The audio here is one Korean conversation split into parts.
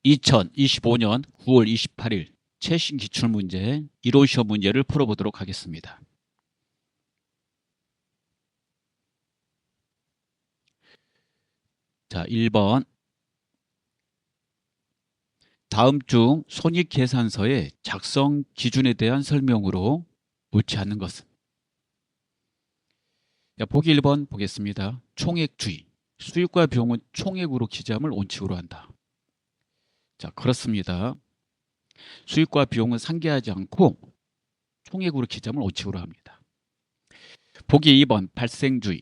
2025년 9월 28일 최신 기출문제 이론시험 문제를 풀어보도록 하겠습니다. 자, 1번. 다음 중 손익계산서의 작성 기준에 대한 설명으로 옳지 않는 것은? 자, 보기 1번 보겠습니다. 총액주의. 수익과 비용은 총액으로 기재함을 원칙으로 한다. 자, 그렇습니다. 수익과 비용은 상계하지 않고 총액으로 기재함을 원칙으로 합니다. 보기 2번 발생주의.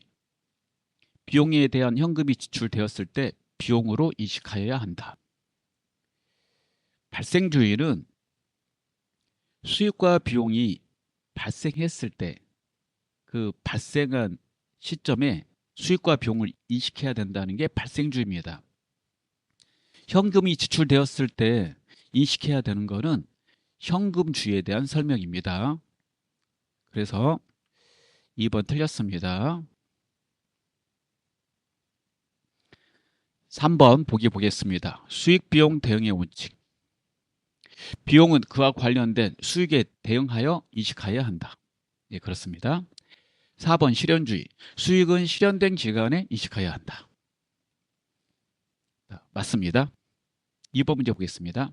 비용에 대한 현금이 지출되었을 때 비용으로 인식하여야 한다. 발생주의는 수익과 비용이 발생했을 때 그 발생한 시점에 수익과 비용을 인식해야 된다는 게 발생주의입니다. 현금이 지출되었을 때 인식해야 되는 것은 현금주의에 대한 설명입니다. 그래서 2번 틀렸습니다. 3번 보기 보겠습니다. 수익비용 대응의 원칙. 비용은 그와 관련된 수익에 대응하여 인식해야 한다. 예, 그렇습니다. 4번 실현주의. 수익은 실현된 기간에 인식해야 한다. 맞습니다. 2번 문제 보겠습니다.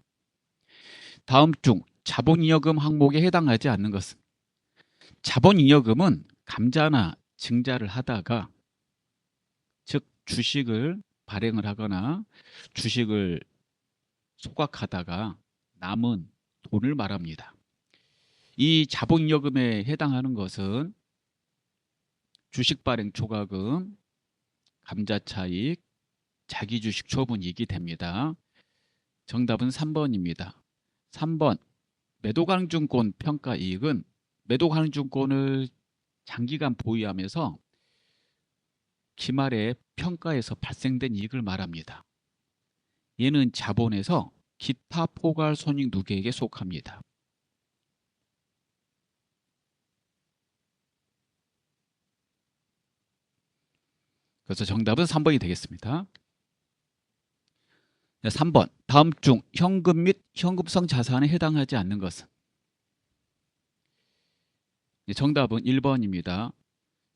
다음 중 자본잉여금 항목에 해당하지 않는 것은? 자본잉여금은 감자나 증자를 하다가, 즉 주식을 발행을 하거나 주식을 소각하다가 남은 돈을 말합니다. 이 자본잉여금에 해당하는 것은 주식 발행 초과금, 감자차익, 자기주식 처분이익이 됩니다. 정답은 3번입니다. 3번 매도가능증권 평가이익은 매도가능증권을 장기간 보유하면서 기말에 평가에서 발생된 이익을 말합니다. 얘는 자본에서 기타 포괄 손익 누계액에 속합니다. 그래서 정답은 3번이 되겠습니다. 3번 다음 중 현금 및 현금성 자산에 해당하지 않는 것은? 정답은 1번입니다.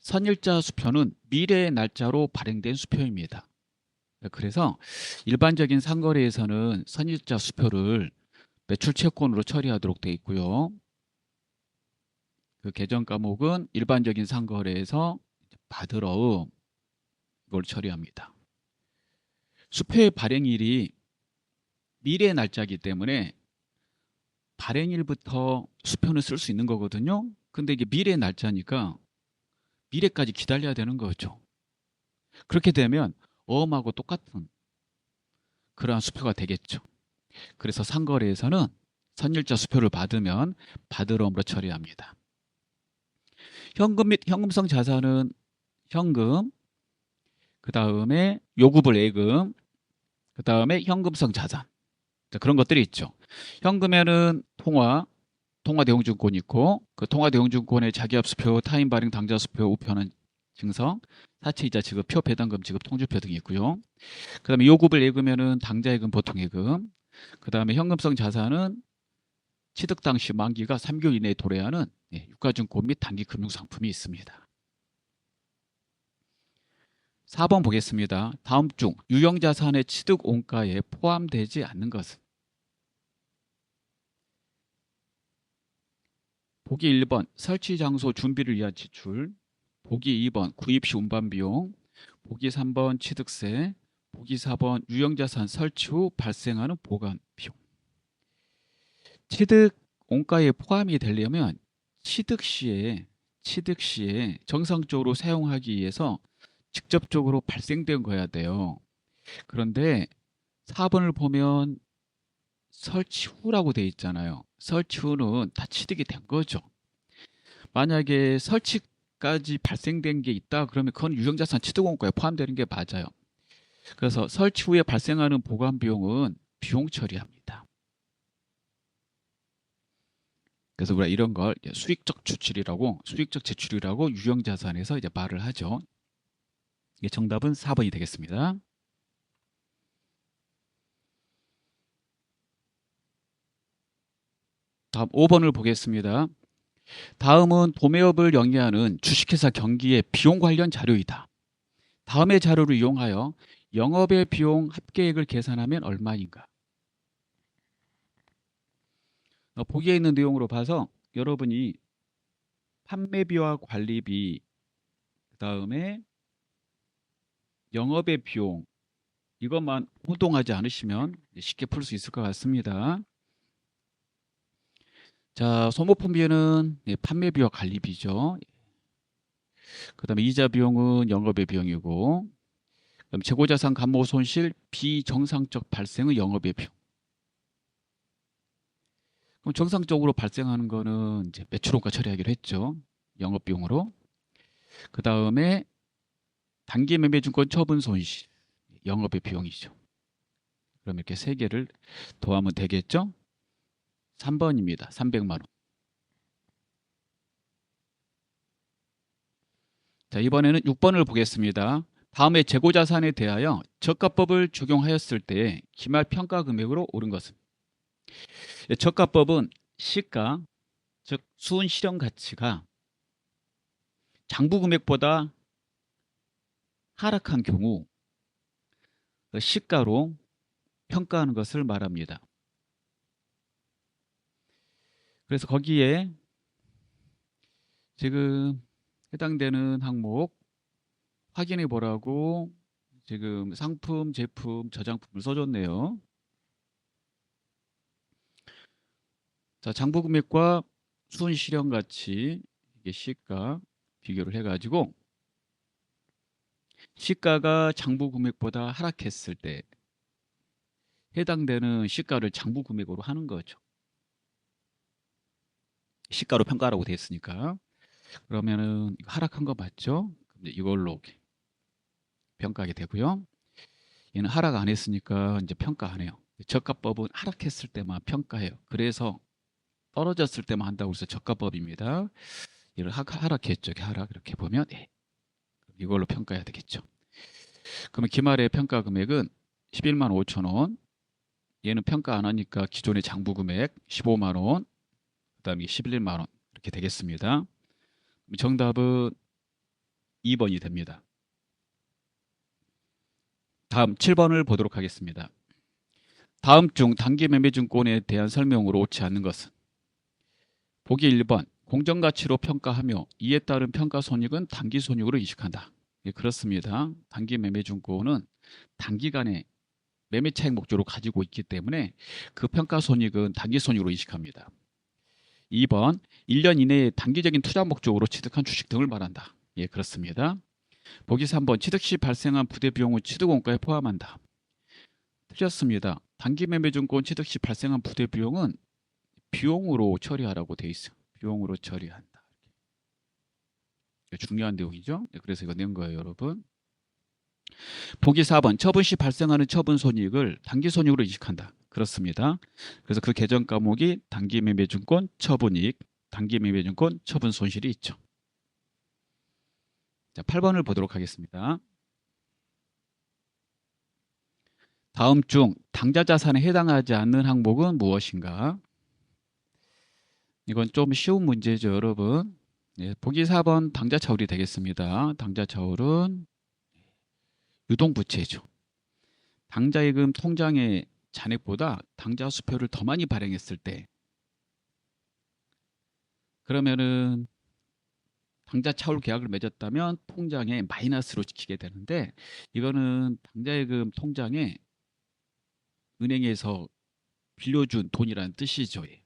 선일자 수표는 미래의 날짜로 발행된 수표입니다. 그래서 일반적인 상거래에서는 선일자 수표를 매출 채권으로 처리하도록 되어 있고요. 그 개정 과목은 일반적인 상거래에서 받으러 이걸 처리합니다. 수표의 발행일이 미래의 날짜이기 때문에 발행일부터 수표는 쓸 수 있는 거거든요. 근데 이게 미래의 날짜니까 미래까지 기다려야 되는 거죠. 그렇게 되면 어음하고 똑같은 그러한 수표가 되겠죠. 그래서 상거래에서는 선일자 수표를 받으면 받으러음으로 처리합니다. 현금 및 현금성 자산은 현금, 그 다음에 요구불 예금, 그 다음에 현금성 자산, 그런 것들이 있죠. 현금에는 통화대용증권이 있고, 그 통화대용증권의 자기압수표, 타인발행 당좌수표, 우표는 증서, 사채이자 지급, 표 배당금 지급, 통지표 등이 있고요. 그 다음에 요구불 예금에는 당좌예금, 보통예금, 그 다음에 현금성 자산은 취득 당시 만기가 3개월 이내에 도래하는 유가증권 및 단기 금융상품이 있습니다. 4번 보겠습니다. 다음 중 유형자산의 취득 원가에 포함되지 않는 것은? 보기 1번 설치 장소 준비를 위한 지출, 보기 2번 구입 시 운반 비용, 보기 3번 취득세, 보기 4번 유형자산 설치 후 발생하는 보관 비용. 취득 원가에 포함이 되려면 취득 시에 정상적으로 사용하기 위해서 직접적으로 발생된 거야 돼요. 그런데 4번을 보면 설치 후라고 돼 있잖아요. 설치 후는 다 취득이 된 거죠. 만약에 설치까지 발생된 게 있다 그러면 그건 유형자산 취득원가에 포함되는 게 맞아요. 그래서 설치 후에 발생하는 보관 비용은 비용 처리합니다. 그래서 우리가 이런 걸 수익적 지출이라고 유형자산에서 이제 말을 하죠. 이게 정답은 4번이 되겠습니다. 다음 5번을 보겠습니다. 다음은 도매업을 영위하는 주식회사 경기의 비용 관련 자료이다. 다음의 자료를 이용하여 영업의 비용 합계액을 계산하면 얼마인가? 보기에 있는 내용으로 봐서 여러분이 판매비와 관리비, 그 다음에 영업의 비용, 이것만 혼동하지 않으시면 쉽게 풀 수 있을 것 같습니다. 자, 소모품비는 판매비와 관리비죠. 그 다음에 이자 비용은 영업의 비용이고, 그다음 재고자산 감모 손실 비정상적 발생의 영업의 비용. 그럼 정상적으로 발생하는 거는 이제 매출원가 처리하기로 했죠. 영업 비용으로. 그 다음에 단기 매매증권 처분 손실, 영업의 비용이죠. 그럼 이렇게 세 개를 더하면 되겠죠? 3번입니다. 300만 원. 자, 이번에는 6번을 보겠습니다. 다음에 재고자산에 대하여 저가법을 적용하였을 때 기말 평가 금액으로 오른 것은? 저가법은 시가, 즉 수은 실현 가치가 장부 금액보다 하락한 경우 시가로 평가하는 것을 말합니다. 그래서 거기에 지금 해당되는 항목 확인해 보라고 지금 상품, 제품, 저장품을 써줬네요. 자, 장부 금액과 수은 실현 가치, 이게 시가 비교를 해가지고 시가가 장부 금액보다 하락했을 때 해당되는 시가를 장부 금액으로 하는 거죠. 시가로 평가하라고 되어 있으니까. 그러면은 하락한 거 맞죠? 이걸로 평가하게 되고요. 얘는 하락 안 했으니까 이제 평가 안 해요. 저가법은 하락했을 때만 평가해요. 그래서 떨어졌을 때만 한다고 해서 저가법입니다. 얘를 하락했죠. 하락 이렇게 보면 이걸로 평가해야 되겠죠. 그러면 기말의 평가 금액은 11만 5천 원. 얘는 평가 안 하니까 기존의 장부 금액 15만 원. 그다음에 11만 원 이렇게 되겠습니다. 정답은 2번이 됩니다. 다음 7번을 보도록 하겠습니다. 다음 중 단기 매매증권에 대한 설명으로 옳지 않는 것은? 보기 1번 공정가치로 평가하며 이에 따른 평가손익은 단기손익으로 인식한다. 예, 그렇습니다. 단기 매매증권은 단기간에 매매차익 목적으로 가지고 있기 때문에 그 평가손익은 단기손익으로 인식합니다. 2번 1년 이내에 단기적인 투자 목적으로 취득한 주식 등을 말한다. 예, 그렇습니다. 보기 3번 취득 시 발생한 부대 비용은 취득원가에 포함한다. 틀렸습니다. 단기 매매증권 취득 시 발생한 부대 비용은 비용으로 처리하라고 돼 있어요. 비용으로 처리한다. 중요한 내용이죠. 그래서 이거 낸 거예요, 여러분. 보기 4번 처분 시 발생하는 처분 손익을 단기 손익으로 인식한다. 그렇습니다. 그래서 그 계정 과목이 단기 매매증권 처분이익, 단기 매매증권 처분 손실이 있죠. 자, 8번을 보도록 하겠습니다. 다음 중 당좌 자산에 해당하지 않는 항목은 무엇인가? 이건 좀 쉬운 문제죠, 여러분. 예, 보기 4번 당좌 차율이 되겠습니다. 당좌 차율은 유동부채죠. 당좌예금 통장의 잔액보다 당좌 수표를 더 많이 발행했을 때 그러면은 당좌 차율 계약을 맺었다면 통장에 마이너스로 찍히게 되는데 이거는 당좌예금 통장에 은행에서 빌려준 돈이라는 뜻이죠. 예.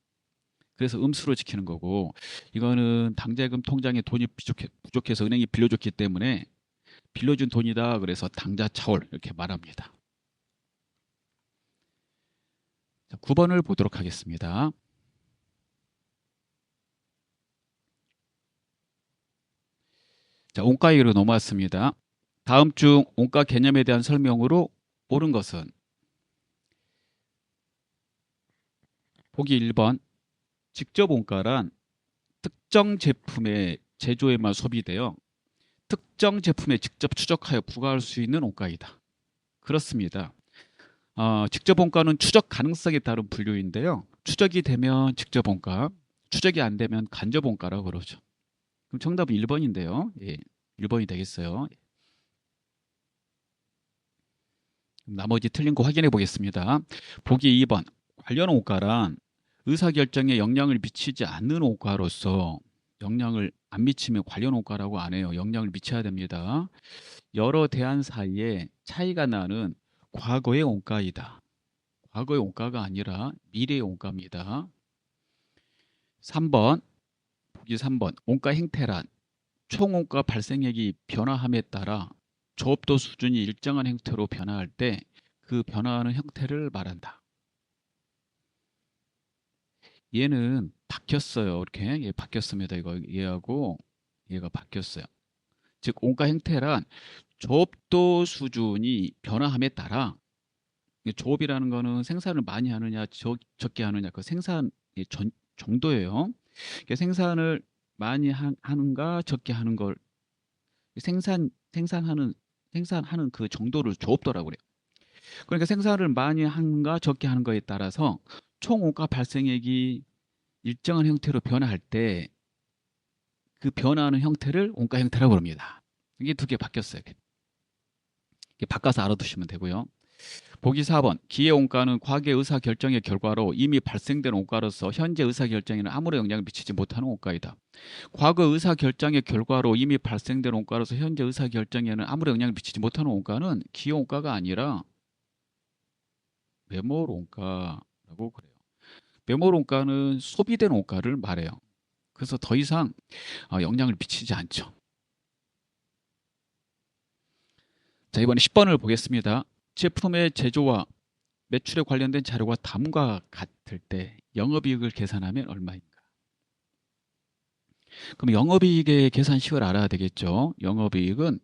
그래서 음수로 지키는 거고 이거는 당좌예금 통장에 돈이 부족해서 은행이 빌려줬기 때문에 빌려준 돈이다. 그래서 당좌 차율 이렇게 말합니다. 자, 9번을 보도록 하겠습니다. 자, 원가율로 넘어왔습니다. 다음 중 원가 개념에 대한 설명으로 옳은 것은? 보기 1번 직접 원가란 특정 제품의 제조에만 소비되어 특정 제품에 직접 추적하여 부과할 수 있는 원가이다. 그렇습니다. 직접 원가는 추적 가능성에 따른 분류인데요. 추적이 되면 직접 원가, 추적이 안 되면 간접 원가라고 그러죠. 그럼 정답은 1번인데요. 예, 1번이 되겠어요. 나머지 틀린 거 확인해 보겠습니다. 보기 2번. 관련 원가란 의사결정에 영향을 미치지 않는 원가로서 영향을 안 미치면 관련 원가라고 안 해요. 영향을 미쳐야 됩니다. 여러 대안 사이에 차이가 나는 과거의 원가이다. 과거의 원가가 아니라 미래의 원가입니다. 3번, 보기 3번. 원가 행태란 총 원가 발생액이 변화함에 따라 조업도 수준이 일정한 형태로 변화할 때 그 변화하는 형태를 말한다. 얘는 바뀌었어요. 이렇게 얘 바뀌었습니다. 이거 얘하고 얘가 바뀌었어요. 즉 원가 형태란 조업도 수준이 변화함에 따라 조업이라는 거는 생산을 많이 하느냐 적게 하느냐 그 생산의 정도예요. 생산을 많이 하는가 적게 하는 걸 생산하는 그 정도를 조업도라고 그래요. 그러니까 생산을 많이 하는가 적게 하는 거에 따라서 총 원가 발생액이 일정한 형태로 변화할 때 그 변화하는 형태를 원가 형태라고 합니다. 이게 두 개 바뀌었어요. 이게 바꿔서 알아두시면 되고요. 보기 4번. 기회 원가는 과거 의사결정의 결과로 이미 발생된 원가로서 현재 의사결정에는 아무런 영향을 미치지 못하는 원가이다. 과거 의사결정의 결과로 이미 발생된 원가로서 현재 의사결정에는 아무런 영향을 미치지 못하는 원가는 기회 원가가 아니라 매몰 원가라고 그래요. 매몰 원가는 소비된 원가를 말해요. 그래서 더 이상 영향을 미치지 않죠. 자, 이번에 10번을 보겠습니다. 제품의 제조와 매출에 관련된 자료가 다음과 같을 때 영업이익을 계산하면 얼마인가? 그럼 영업이익의 계산식을 알아야 되겠죠. 영업이익은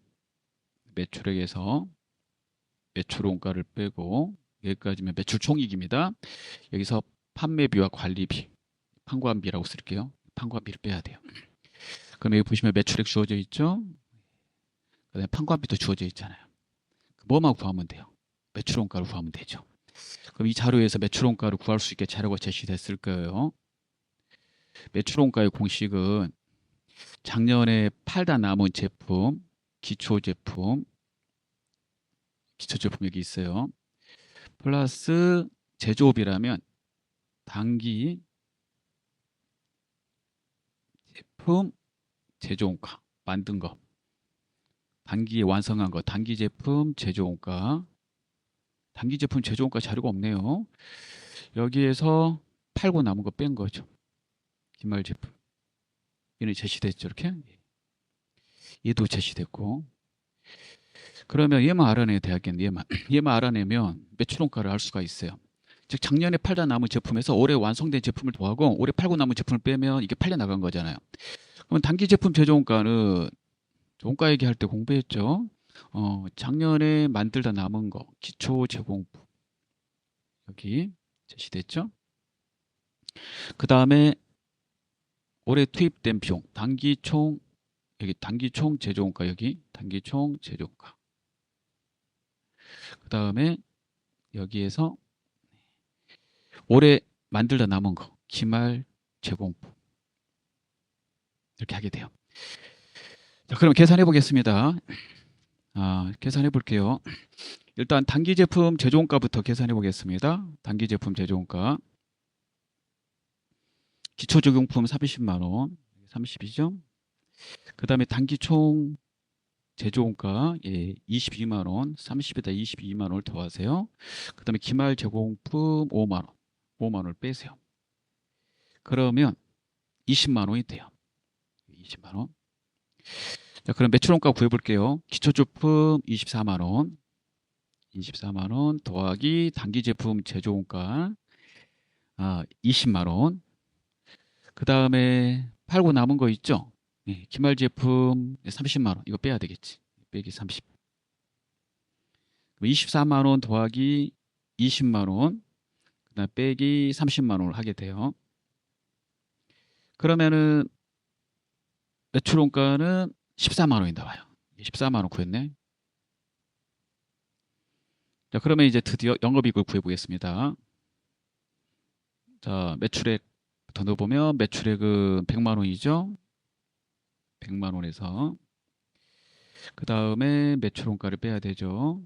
매출액에서 매출원가를 빼고 여기까지면 매출총익입니다. 여기서 판매비와 관리비, 판관비라고 쓸게요. 판관비를 빼야 돼요. 그럼 여기 보시면 매출액 주어져 있죠. 그다음에 판관비도 주어져 있잖아요. 뭐만 구하면 돼요? 매출원가를 구하면 되죠. 그럼 이 자료에서 매출원가를 구할 수 있게 자료가 제시됐을 거예요. 매출원가의 공식은 작년에 팔다 남은 제품, 기초제품 여기 있어요. 플러스 제조업이라면 단기 제품 제조원가 만든 거, 단기에 완성한 거, 단기 제품 제조원가. 단기 제품 제조원가 자료가 없네요. 여기에서 팔고 남은 거 뺀 거죠. 기말 제품. 얘는 제시됐죠, 이렇게. 얘도 제시됐고. 그러면 얘만 알아내야 되겠네. 얘만 알아내면 매출원가를 알 수가 있어요. 즉 작년에 팔다 남은 제품에서 올해 완성된 제품을 더하고 올해 팔고 남은 제품을 빼면 이게 팔려 나간 거잖아요. 그러면 단기 제품 제조원가는 원가 얘기할 때 공부했죠. 작년에 만들다 남은 거 기초 제공품 여기 제시됐죠. 그 다음에 올해 투입된 비용 단기총 여기 단기총 제조원가 여기 단기총 제조원가. 그 다음에 여기에서 올해 만들다 남은 거 기말 제공품 이렇게 하게 돼요. 자, 그럼 계산해 보겠습니다. 계산해 볼게요. 일단 단기 제품 제조원가부터 계산해 보겠습니다. 단기 제품 제조원가 기초 적용품 30만 원 30이죠. 그 다음에 단기 총 제조원가 22만 원 30에다 22만 원을 더하세요. 그 다음에 기말 제공품 5만 원 5만 원을 빼세요. 그러면 20만 원이 돼요. 20만 원. 자, 그럼 매출원가 구해볼게요. 기초제품 24만 원 24만 원 더하기 단기 제품 제조원가 20만 원. 그 다음에 팔고 남은 거 있죠? 기말 제품 30만 원 이거 빼야 되겠지. 빼기 30. 24만 원 더하기 20만 원 그다음 빼기 30만 원을 하게 돼요. 그러면은 매출원가는 14만 원이 나와요. 14만 원 구했네. 자, 그러면 이제 드디어 영업이익을 구해보겠습니다. 자, 매출액 더 넣어보면 매출액은 100만 원이죠. 100만 원에서 그 다음에 매출 원가를 빼야 되죠.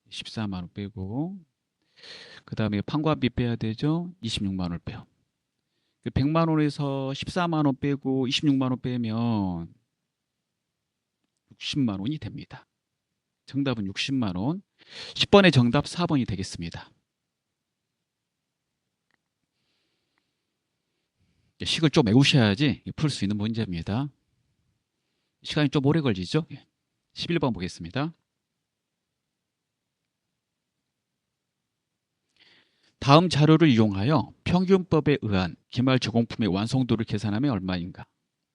14만 원 빼고 그 다음에 판관비 빼야 되죠. 26만 원 빼요. 100만 원에서 14만 원 빼고 26만 원 빼면 60만 원이 됩니다. 정답은 60만 원. 10번의 정답 4번이 되겠습니다. 식을 좀 외우셔야지 풀 수 있는 문제입니다. 시간이 좀 오래 걸리죠? 11번 보겠습니다. 다음 자료를 이용하여 평균법에 의한 기말 제공품의 완성도를 계산하면 얼마인가?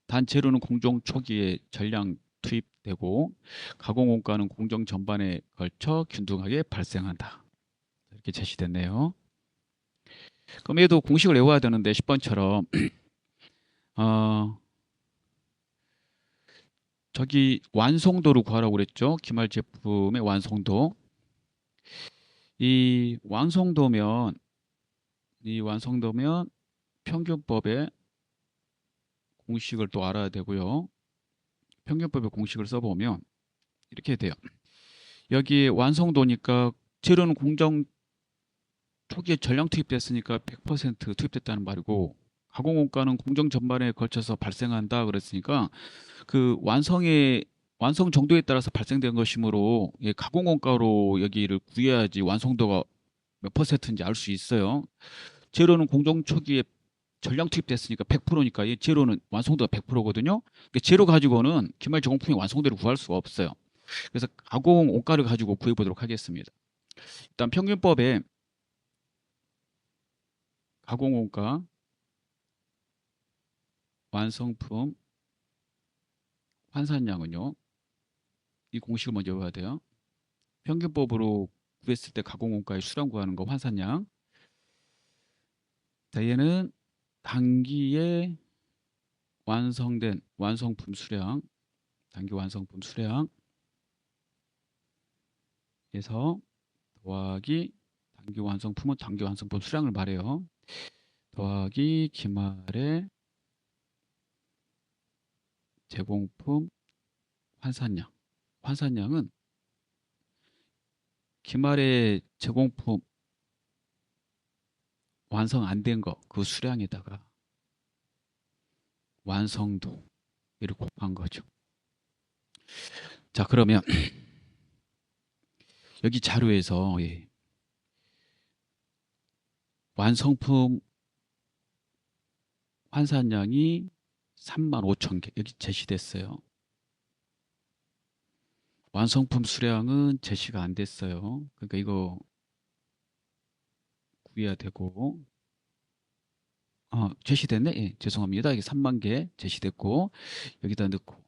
단 재료는 공정 초기에 전량 투입되고 가공 원가는 공정 전반에 걸쳐 균등하게 발생한다. 이렇게 제시됐네요. 그럼 얘도 공식을 외워야 되는데 10번처럼 저기 완성도를 구하라고 그랬죠. 기말 제품의 완성도. 이 완성도면 평균법의 공식을 또 알아야 되고요. 평균법의 공식을 써보면 이렇게 돼요. 여기 완성도니까 재료는 공정 초기에 전량 투입됐으니까 100% 투입됐다는 말이고 가공 원가는 공정 전반에 걸쳐서 발생한다 그랬으니까 그 완성 정도에 따라서 발생된 것이므로 가공 원가로 여기를 구해야지 완성도가 몇 퍼센트인지 알 수 있어요. 재료는 공정 초기에 전량 투입됐으니까 100%니까 이 재료는 완성도가 100%거든요. 재료 가지고는 기말 제공품의 완성도를 구할 수가 없어요. 그래서 가공 원가를 가지고 구해보도록 하겠습니다. 일단 평균법에 가공 원가 완성품 환산량은요. 이 공식을 먼저 외워야 돼요. 평균법으로 구했을 때 가공 원가의 수량 구하는 거 환산량. 자, 얘는 단기에 완성된 완성품 수량, 단기 완성품 수량에서 더하기 단기 완성품은 단기 완성품 수량을 말해요. 더하기 기말의 제공품 환산량. 환산량은 기말의 제공품 완성 안 된 거 그 수량에다가 완성도를 곱한 거죠. 자, 그러면 여기 자료에서 완성품 환산량이 35,000개 여기 제시됐어요. 완성품 수량은 제시가 안 됐어요. 그러니까 이거 구해야 되고 제시됐네? 예, 죄송합니다. 이게 3만 개 제시됐고 여기다 넣고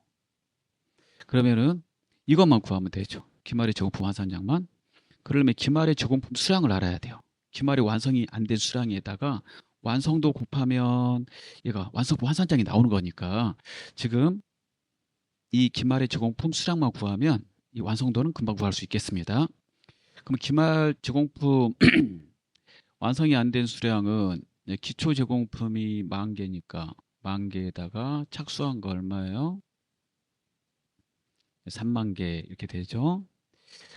그러면은 이것만 구하면 되죠. 기말의 제공품 환산량만. 그러면 기말의 제공품 수량을 알아야 돼요. 기말이 완성이 안 된 수량에다가 완성도 곱하면 얘가 완성품 환산량이 나오는 거니까 지금 이 기말의 제공품 수량만 구하면 이 완성도는 금방 구할 수 있겠습니다. 그럼 기말 제공품 완성이 안 된 수량은 기초 제공품이 10,000개니까 10,000개에다가 착수한 거 얼마예요? 3만 개 이렇게 되죠.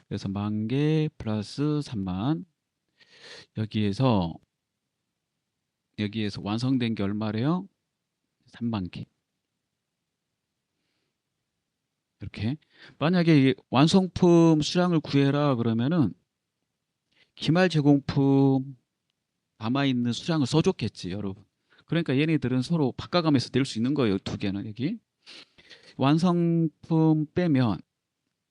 그래서 10,000개 플러스 3만 여기에서 완성된 게 얼마래요? 3만 개. 이렇게 만약에 완성품 수량을 구해라 그러면은 기말 제공품 남아있는 수량을 써줬겠지 여러분. 그러니까 얘네들은 서로 바꿔가면서 낼 수 있는 거예요. 두 개는 여기 완성품 빼면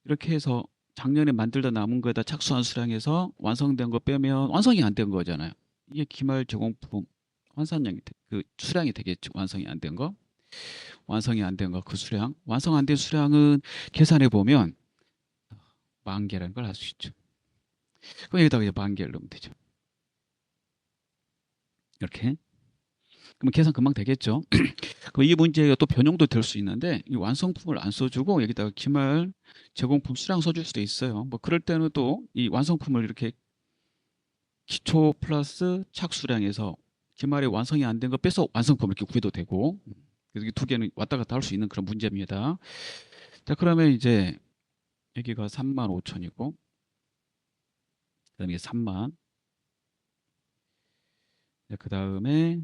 이렇게 해서 작년에 만들다 남은 거에다 착수한 수량에서 완성된 거 빼면 완성이 안 된 거잖아요. 이게 기말 제공품 환산량이 그 수량이 되겠죠. 완성이 안 된 거. 완성이 안 된 거 그 수량. 완성 안 된 수량은 계산해 보면 10,000개라는 걸 알 수 있죠. 그럼 여기다가 이제 10,000개를 넣으면 되죠. 이렇게. 그러면 계산 금방 되겠죠. 그럼 이 문제가 또 변형도 될 수 있는데 이 완성품을 안 써주고 여기다가 기말 제공품 수량 써줄 수도 있어요. 뭐 그럴 때는 또 이 완성품을 이렇게 기초 플러스 착수량에서 기말에 완성이 안 된 거 빼서 완성품을 이렇게 구해도 되고, 그래서 이 두 개는 왔다 갔다 할 수 있는 그런 문제입니다. 자, 그러면 이제 여기가 35,000이고 그다음에 3만, 그 다음에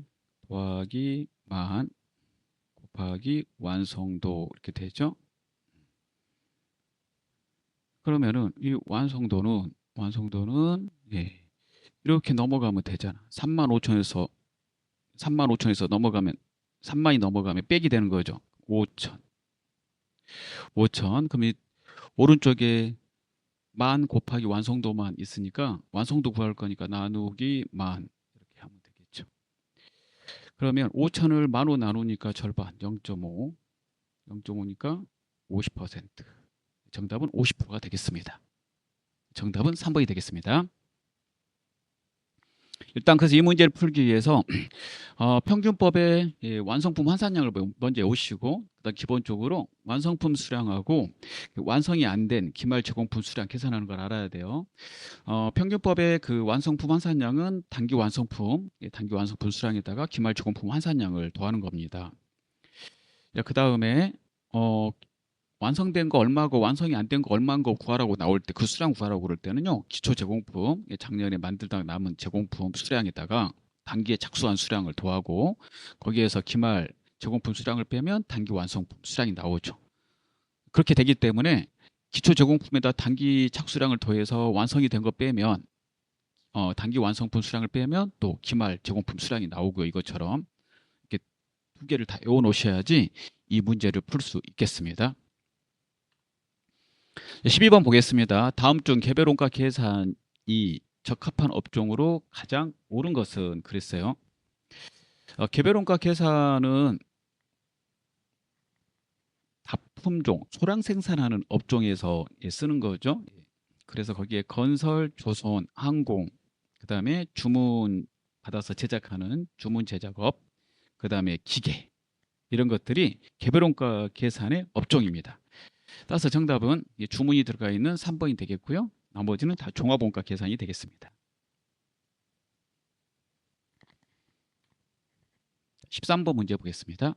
더하기 만 곱하기 완성도 이렇게 되죠. 그러면은 이 완성도는 예, 이렇게 넘어가면 되잖아. 35,000에서 넘어가면 3만이 넘어가면 빼기 되는 거죠. 5,000. 그럼 이 오른쪽에 만 곱하기 완성도만 있으니까 완성도 구할 거니까 나누기 만 이렇게 하면 되겠죠. 그러면 5,000을 만으로 나누니까 절반 0.5. 0.5니까 50%. 정답은 50%가 되겠습니다. 정답은 3번이 되겠습니다. 일단 그래서 이 문제를 풀기 위해서 평균법의 완성품 환산량을 먼저 외우시고, 그다음 기본적으로 완성품 수량하고 완성이 안 된 기말 제공품 수량 계산하는 걸 알아야 돼요. 평균법의 그 완성품 환산량은 단기 완성품 수량에다가 기말 제공품 환산량을 더하는 겁니다. 그 다음에 완성된 거 얼마고 완성이 안 된 거 얼마인 거 구하라고 나올 때, 그 수량 구하라고 그럴 때는요, 기초 제공품, 작년에 만들다가 남은 제공품 수량에다가 단기에 착수한 수량을 더하고 거기에서 기말 제공품 수량을 빼면 단기 완성품 수량이 나오죠. 그렇게 되기 때문에 기초 제공품에다 단기 착수량을 더해서 완성이 된 거 빼면 단기 완성품 수량을 빼면 또 기말 제공품 수량이 나오고요. 이것처럼 이렇게 두 개를 다 외워 놓으셔야지 이 문제를 풀 수 있겠습니다. 12번 보겠습니다. 다음 중 개별원가 계산이 적합한 업종으로 가장 옳은 것은, 그랬어요. 개별원가 계산은 다품종, 소량 생산하는 업종에서 쓰는 거죠. 그래서 거기에 건설, 조선, 항공, 그 다음에 주문 받아서 제작하는 주문 제작업, 그 다음에 기계, 이런 것들이 개별원가 계산의 업종입니다. 따라서 정답은 주문이 들어가 있는 3번이 되겠고요. 나머지는 다 종합원가 계산이 되겠습니다. 13번 문제 보겠습니다.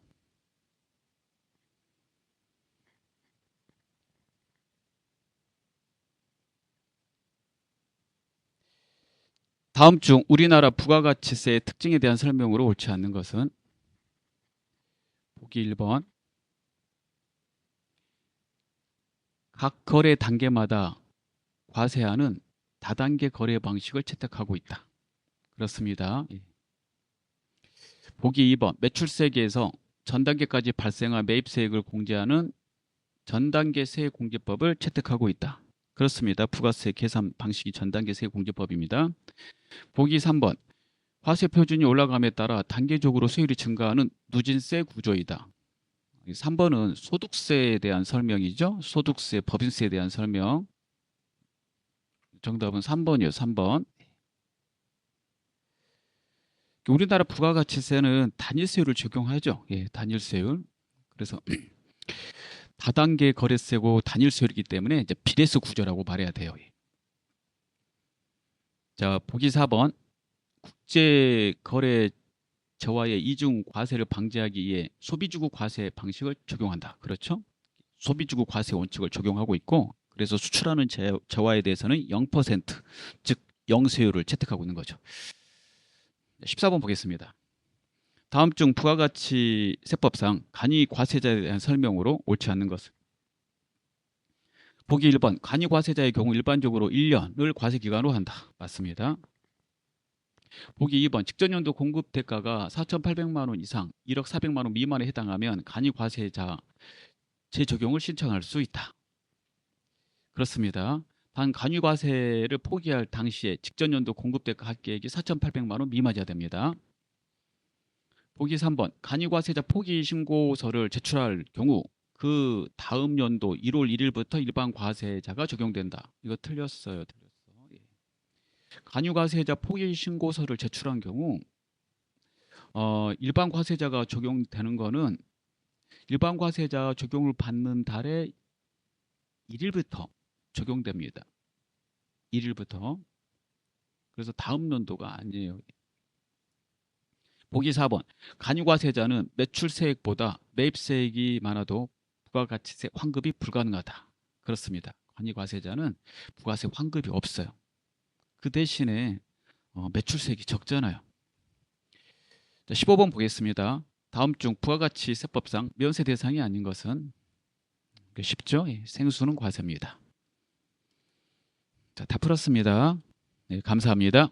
다음 중 우리나라 부가가치세의 특징에 대한 설명으로 옳지 않는 것은? 보기 1번. 각 거래 단계마다 과세하는 다단계 거래 방식을 채택하고 있다. 그렇습니다. 보기 2번. 매출세계에서 전단계까지 발생한 매입세액을 공제하는 전단계 세액공제법을 채택하고 있다. 그렇습니다. 부가세 계산 방식이 전단계 세액공제법입니다. 보기 3번. 화세 표준이 올라감에 따라 단계적으로 수율이 증가하는 누진세 구조이다. 3번은 소득세에 대한 설명이죠. 소득세, 법인세에 대한 설명. 정답은 3번이요. 3번. 우리나라 부가가치세는 단일세율을 적용하죠. 예, 단일세율. 그래서 다단계 거래세고 단일세율이기 때문에 이제 비례세 구조라고 말해야 돼요. 자, 보기 4번. 국제 거래 저와의 이중 과세를 방지하기 위해 소비주구 과세 방식을 적용한다. 그렇죠? 소비주구 과세 원칙을 적용하고 있고, 그래서 수출하는 저와에 대해서는 0%, 즉 영세율을 채택하고 있는 거죠. 14번 보겠습니다. 다음 중 부가가치세법상 간이과세자에 대한 설명으로 옳지 않는 것은? 보기 1번. 간이과세자의 경우 일반적으로 1년을 과세기간으로 한다. 맞습니다. 보기 2번. 직전연도 공급 대가가 4,800만 원 이상 1억 400만 원 미만에 해당하면 간이과세자 재적용을 신청할 수 있다. 그렇습니다. 단 간이과세를 포기할 당시에 직전연도 공급 대가 합계액이 4,800만 원 미만이어야 됩니다. 보기 3번. 간이과세자 포기 신고서를 제출할 경우 그 다음 연도 1월 1일부터 일반 과세자가 적용된다. 이거 틀렸어요. 간이과세자 포기 신고서를 제출한 경우 일반 과세자가 적용되는 거는 일반 과세자 적용을 받는 달의 1일부터 적용됩니다. 1일부터. 그래서 다음 연도가 아니에요. 보기 4번. 간이과세자는 매출세액보다 매입세액이 많아도 부가가치세 환급이 불가능하다. 그렇습니다. 간이과세자는 부가세 환급이 없어요. 그 대신에 매출세액이 적잖아요. 자, 15번 보겠습니다. 다음 중 부가가치세법상 면세 대상이 아닌 것은 쉽죠? 예, 생수는 과세입니다. 자, 다 풀었습니다. 네, 감사합니다.